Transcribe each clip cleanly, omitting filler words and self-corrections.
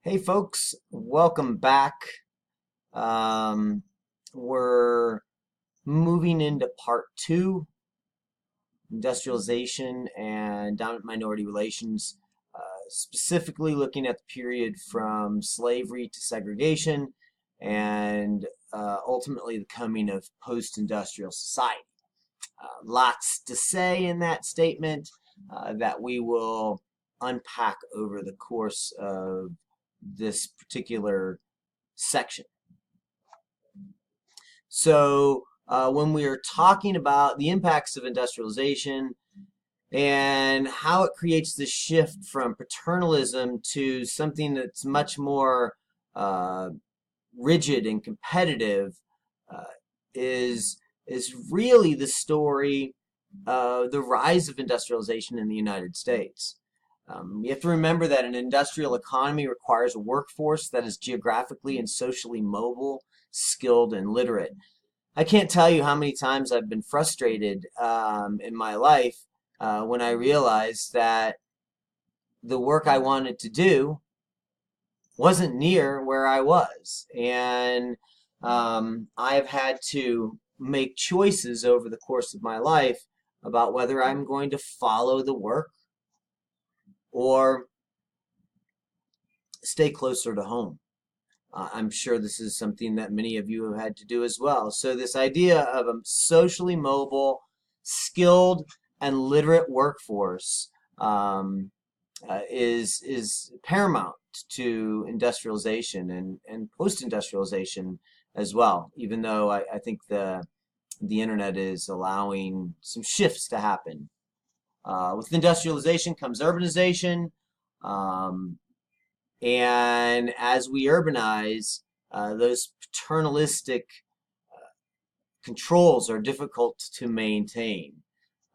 Hey folks, welcome back. Um, we're moving into part two, industrialization and dominant minority relations, specifically looking at the period from slavery to segregation and ultimately the coming of post-industrial society. Lots to say in that statement that we will unpack over the course of this particular section. So when we are talking about the impacts of industrialization and how it creates this shift from paternalism to something that's much more uh, rigid and competitive, uh, is is really the story of the rise of industrialization in the United States. You have to remember that an industrial economy requires a workforce that is geographically and socially mobile, skilled, and literate. I can't tell you how many times I've been frustrated in my life when I realized that the work I wanted to do wasn't near where I was. And I've had to make choices over the course of my life about whether I'm going to follow the work or stay closer to home. I'm sure this is something that many of you have had to do as well. So this idea of a socially mobile, skilled, and literate workforce is paramount to industrialization and post-industrialization as well. Even though I think the internet is allowing some shifts to happen. With industrialization comes urbanization. Um, and as we urbanize, those paternalistic controls are difficult to maintain.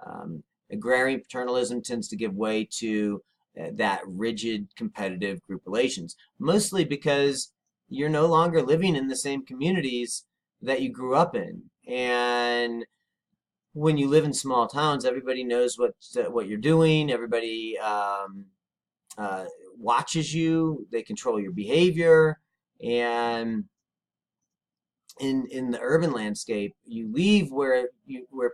Um, Agrarian paternalism tends to give way to that rigid competitive group relations, mostly because you're no longer living in the same communities that you grew up in. And when you live in small towns, everybody knows what you're doing. Everybody uh, watches you. They control your behavior. And in the urban landscape, you leave where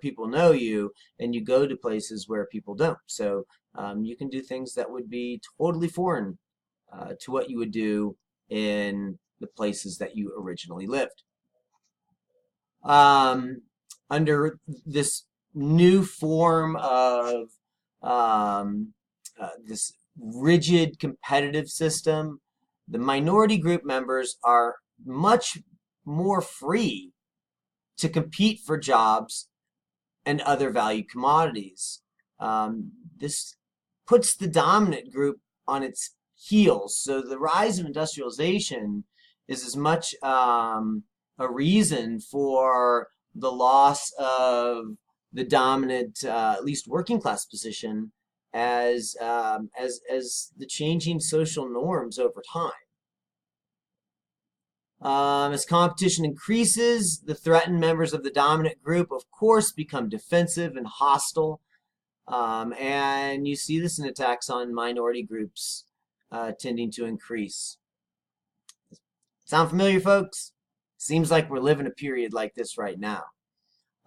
people know you, and you go to places where people don't. So you can do things that would be totally foreign to what you would do in the places that you originally lived. Um, Under this new form of this rigid competitive system, the minority group members are much more free to compete for jobs and other valued commodities. This puts the dominant group on its heels. So the rise of industrialization is as much a reason for the loss of the dominant, at least working class position, as the changing social norms over time. As competition increases, the threatened members of the dominant group, of course, become defensive and hostile. And you see this in attacks on minority groups tending to increase. Sound familiar, folks? Seems like we're living a period like this right now.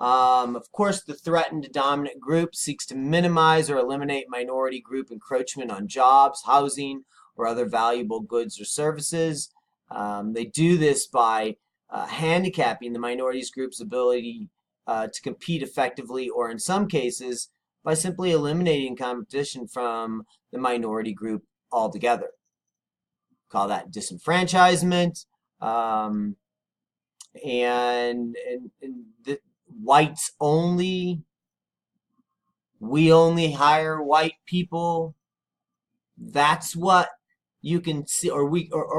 Of course, the threatened dominant group seeks to minimize or eliminate minority group encroachment on jobs, housing, or other valuable goods or services. They do this by handicapping the minorities group's ability to compete effectively, or in some cases, by simply eliminating competition from the minority group altogether. Call that disenfranchisement. Um, and the whites only. We only hire white people. That's what you can see, or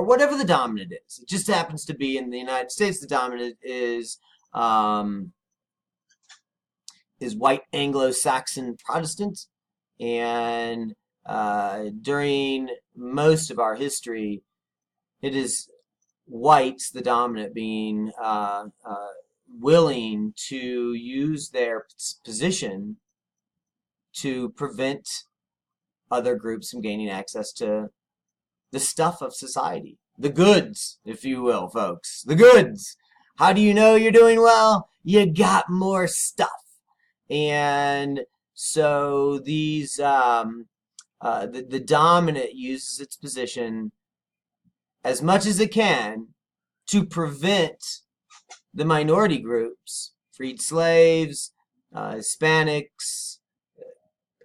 whatever the dominant is. It just happens to be in the United States. The dominant um, is white Anglo-Saxon Protestant, and during most of our history, it is whites, the dominant, being willing to use their position to prevent other groups from gaining access to the stuff of society, the goods, if you will, folks, the goods. How do you know you're doing well? You got more stuff. And so the dominant uses its position as much as it can to prevent the minority groups, freed slaves, Hispanics,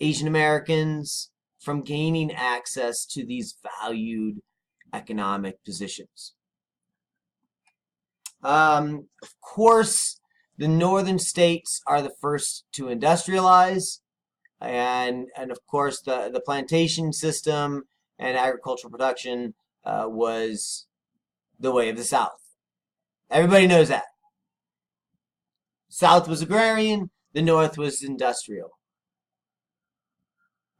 Asian Americans, from gaining access to these valued economic positions. Of course, the northern states are the first to industrialize, and of course the plantation system and agricultural production was the way of the South. Everybody knows that. South was agrarian, the North was industrial.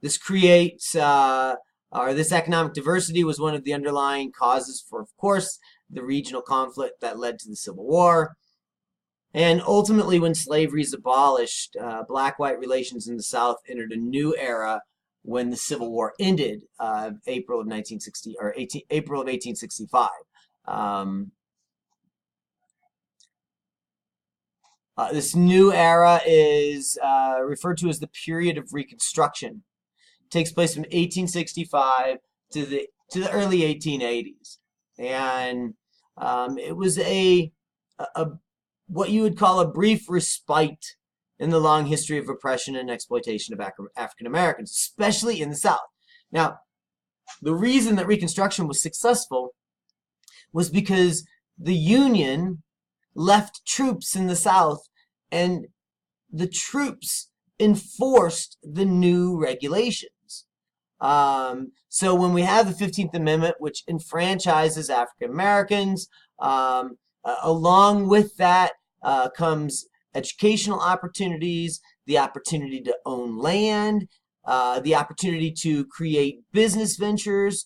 This creates, this economic diversity was one of the underlying causes for, of course, the regional conflict that led to the Civil War. And ultimately, when slavery is abolished, black-white relations in the South entered a new era when the Civil War ended, April of 1865. This new era is referred to as the period of Reconstruction. It takes place from 1865 to the early 1880s, and it was a what you would call a brief respite in the long history of oppression and exploitation of African Americans, especially in the South. Now, the reason that Reconstruction was successful was because the Union left troops in the South, and the troops enforced the new regulations. So when we have the 15th Amendment, which enfranchises African Americans, along with that comes educational opportunities, the opportunity to own land, the opportunity to create business ventures,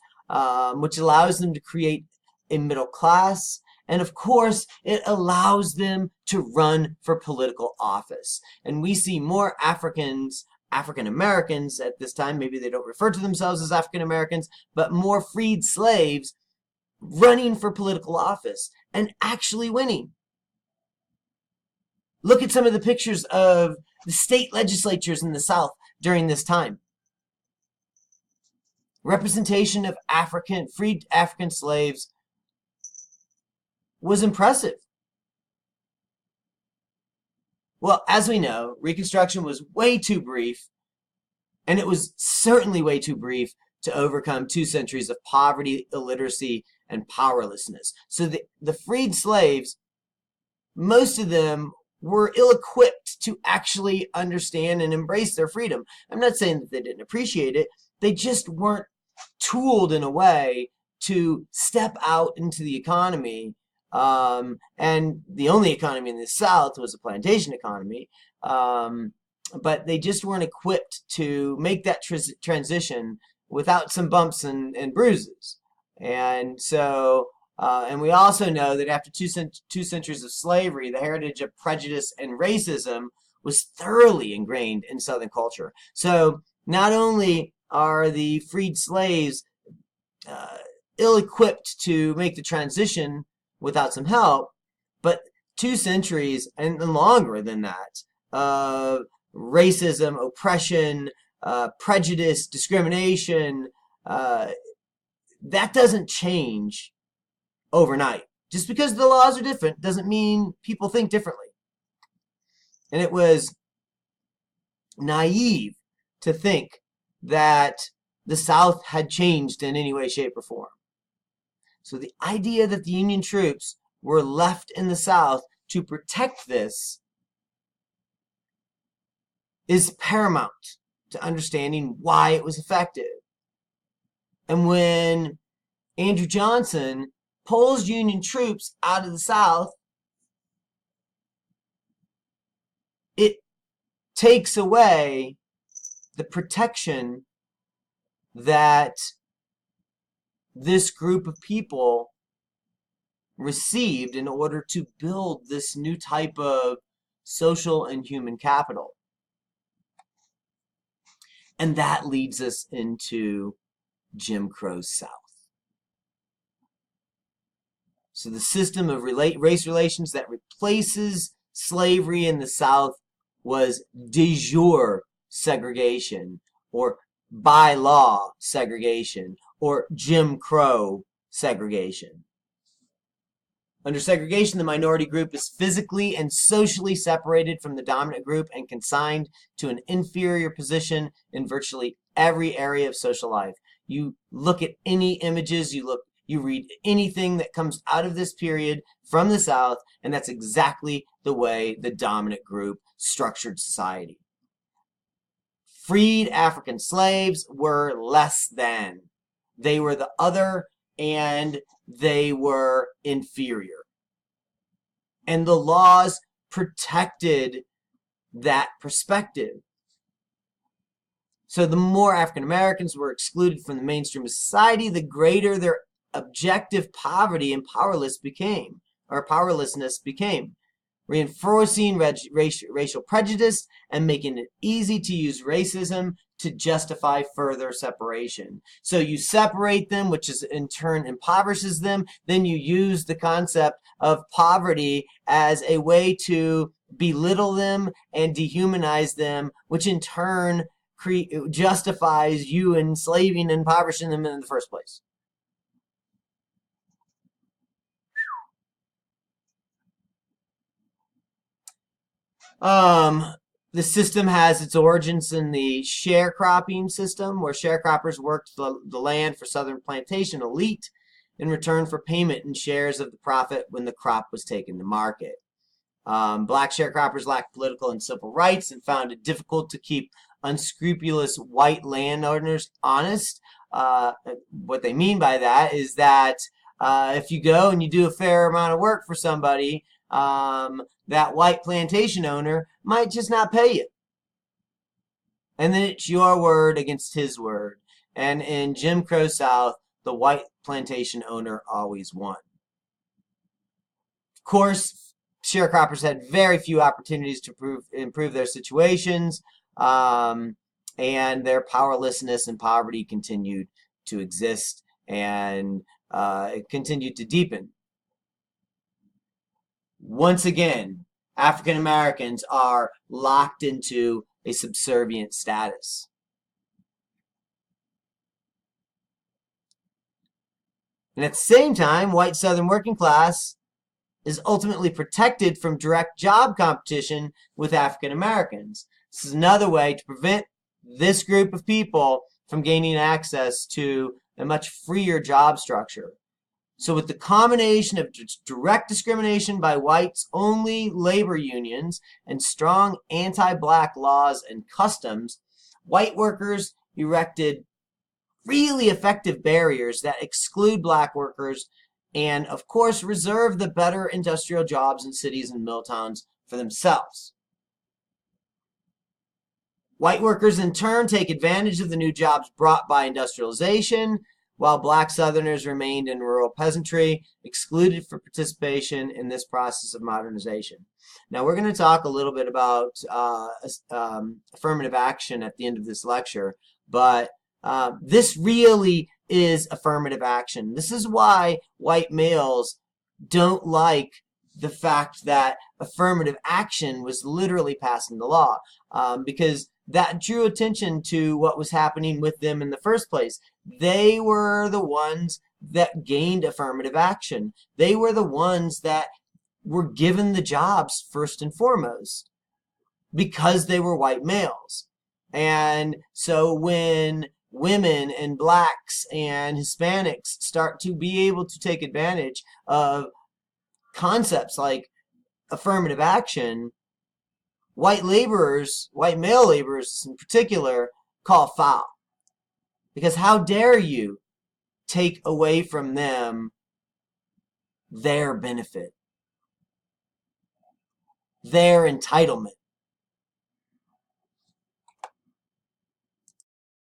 which allows them to create a middle class. And of course, it allows them to run for political office. And we see more African Americans at this time, maybe they don't refer to themselves as African Americans, but more freed slaves running for political office and actually winning. Look at some of the pictures of the state legislatures in the South during this time. Representation of freed African slaves was impressive. Well, as we know, Reconstruction was way too brief, and it was certainly way too brief to overcome 2 centuries of poverty, illiteracy, and powerlessness. So the freed slaves, most of them were ill-equipped to actually understand and embrace their freedom. I'm not saying that they didn't appreciate it. They just weren't tooled in a way to step out into the economy. And the only economy in the South was a plantation economy. But they just weren't equipped to make that transition without some bumps and bruises. And so, and we also know that after two centuries of slavery, the heritage of prejudice and racism was thoroughly ingrained in Southern culture. So not only are the freed slaves ill-equipped to make the transition without some help, but 2 centuries and longer than that of racism, oppression, prejudice, discrimination, that doesn't change overnight. Just because the laws are different doesn't mean people think differently. And it was naive to think that the South had changed in any way, shape, or form. So the idea that the Union troops were left in the South to protect this is paramount to understanding why it was effective. And when Andrew Johnson pulls Union troops out of the South, it takes away the protection that this group of people received in order to build this new type of social and human capital. And that leads us into Jim Crow's South. So the system of race relations that replaces slavery in the South was de jure segregation, or by law segregation, or Jim Crow segregation. Under segregation, the minority group is physically and socially separated from the dominant group and consigned to an inferior position in virtually every area of social life. You look at any images, you read anything that comes out of this period from the South, and that's exactly the way the dominant group structured society. Freed African slaves were less than. They were the other, and they were inferior. And the laws protected that perspective. So the more African Americans were excluded from the mainstream of society, the greater their objective poverty and powerlessness became, reinforcing racial prejudice and making it easy to use racism to justify further separation. So you separate them, which is in turn impoverishes them. Then you use the concept of poverty as a way to belittle them and dehumanize them, which in turn justifies you enslaving and impoverishing them in the first place. The system has its origins in the sharecropping system, where sharecroppers worked the land for Southern plantation elite in return for payment in shares of the profit when the crop was taken to market. Black sharecroppers lacked political and civil rights and found it difficult to keep unscrupulous white landowners honest. What they mean by that is that if you go and you do a fair amount of work for somebody, that white plantation owner might just not pay you. And then it's your word against his word. And in Jim Crow South, the white plantation owner always won. Of course, sharecroppers had very few opportunities to improve their situations, and their powerlessness and poverty continued to exist, and it continued to deepen. Once again, African Americans are locked into a subservient status. And at the same time, white Southern working class is ultimately protected from direct job competition with African Americans. This is another way to prevent this group of people from gaining access to a much freer job structure. So with the combination of direct discrimination by whites-only labor unions and strong anti-black laws and customs, white workers erected really effective barriers that exclude black workers and, of course, reserve the better industrial jobs in cities and mill towns for themselves. White workers, in turn, take advantage of the new jobs brought by industrialization, while black Southerners remained in rural peasantry, excluded for participation in this process of modernization. Now, we're going to talk a little bit about affirmative action at the end of this lecture, but this really is affirmative action. This is why white males don't like the fact that affirmative action was literally passed into law, because that drew attention to what was happening with them in the first place. They were the ones that gained affirmative action. They were the ones that were given the jobs first and foremost because they were white males. And so when women and blacks and Hispanics start to be able to take advantage of concepts like affirmative action, white laborers, white male laborers in particular, call foul. Because how dare you take away from them their benefit, their entitlement?